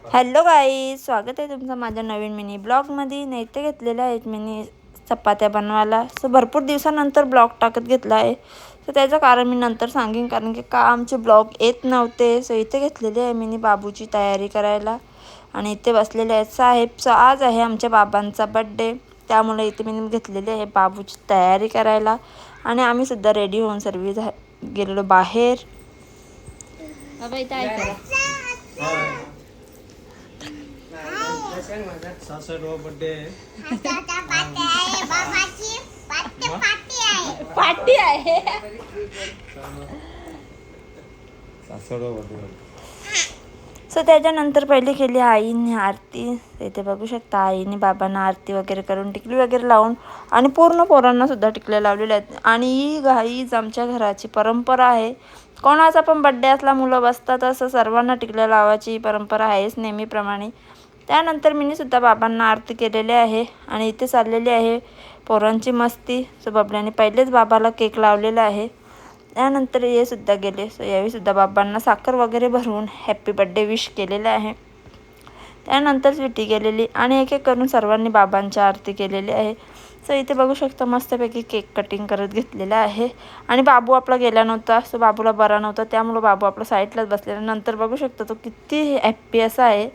Hello guys, स्वागत आहे तुमचं माझ्या नवीन मिनी ब्लॉगमध्ये. नेते घेतलेल्या आहेत मिनी चपात्या बनवायला. सो भरपूर दिवसानंतर ब्लॉग टाकत घेतला आहे. सो त्याचं कारण मी नंतर सांगेन, कारण की का आमचे ब्लॉग येत नव्हते. सो इथे घेतलेले आहे मिनी बाबूची तयारी करायला. आणि इथे बसलेले आहेत साहेब. सो आज आहे आमच्या बाबांचा बड्डे, त्यामुळे इथे मी घेतलेली आहे बाबूची तयारी करायला. आणि आम्ही सुद्धा रेडी होऊन सर्व गेलेलो बाहेर. बाबा इथं आहे करा. पार्टी आहे. सो त्याच्यानंतर पहिले केली आईने आरती. इथे बघू शकता आईने बाबांना आरती वगैरे करून टिकली वगैरे लावून आणि पूर्ण पोरांना सुद्धा टिकल्या लावलेल्या आहेत. आणि ही गाईच आमच्या घराची परंपरा आहे. कोणाचा पण बड्डे असला मुलं बसतात, असं सर्वांना टिकल्या लावायची परंपरा आहेच नेहमीप्रमाणे. त्यानंतर मी सुद्धा बाबांना आरती केलेली आहे. आणि इथे चाललेली आहे पोरांची मस्ती. सो बबल्याने पहिलेच बाबाला केक लावलेला आहे. त्यानंतर हे सुद्धा गेले. सो यावेळी सुद्धा बाबांना साखर वगैरे भरवून हॅप्पी बड्डे विश केलेलं आहे. त्यानंतर स्वीटी गेलेली आणि एक एक करून सर्वांनी बाबांची आरती केलेली आहे. सो इथे बघू शकता मस्तपैकी केक कटिंग करत घेतलेला आहे. आणि बाबू आपला गेला नव्हता. सो बाबूला बरा नव्हता, त्यामुळं बाबू आपला साईडलाच बसलेला. नंतर बघू शकता तो किती हॅप्पी असा आहे.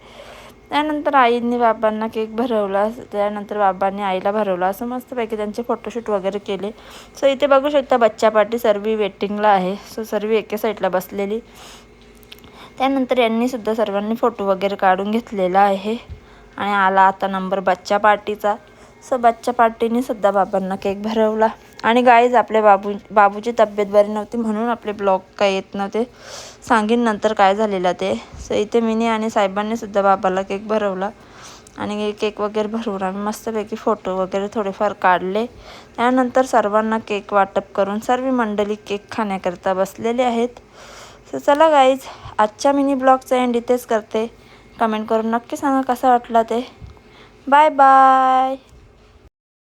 त्यानंतर आईने बाबांना केक भरवला. त्यानंतर बाबांनी आईला भरवला. असं मस्तपैकी त्यांचे फोटोशूट वगैरे केले. सो इथे बघू शकता बच्चा पार्टी सर्व वेटिंगला आहे. सो सर्व एके साईडला बसलेली. त्यानंतर यांनी सुद्धा सर्वांनी फोटो वगैरे काढून घेतलेला आहे. आणि आला आता नंबर बच्चा पार्टीचा. सो बच्चा पार्टीने सुद्धा बाबांना केक भरवला. आणि गाईज आपल्या बाबूची तब्येत बरी नव्हती, म्हणून आपले ब्लॉग काय येत नव्हते. सांगेन नंतर काय झालेलं ते. सो इथे मिनी आणि साहेबांनी सुद्धा बाबाला केक भरवला. आणि केक वगैरे भरवून आम्ही मस्तपैकी फोटो वगैरे थोडेफार काढले. त्यानंतर सर्वांना केक वाटप करून सर्व मंडळी केक खाण्याकरता बसलेले आहेत. सो चला गाईज, आजच्या मिनी ब्लॉगचा एंड इथेच करते. कमेंट करून नक्की सांगा कसा वाटला ते. Bye bye.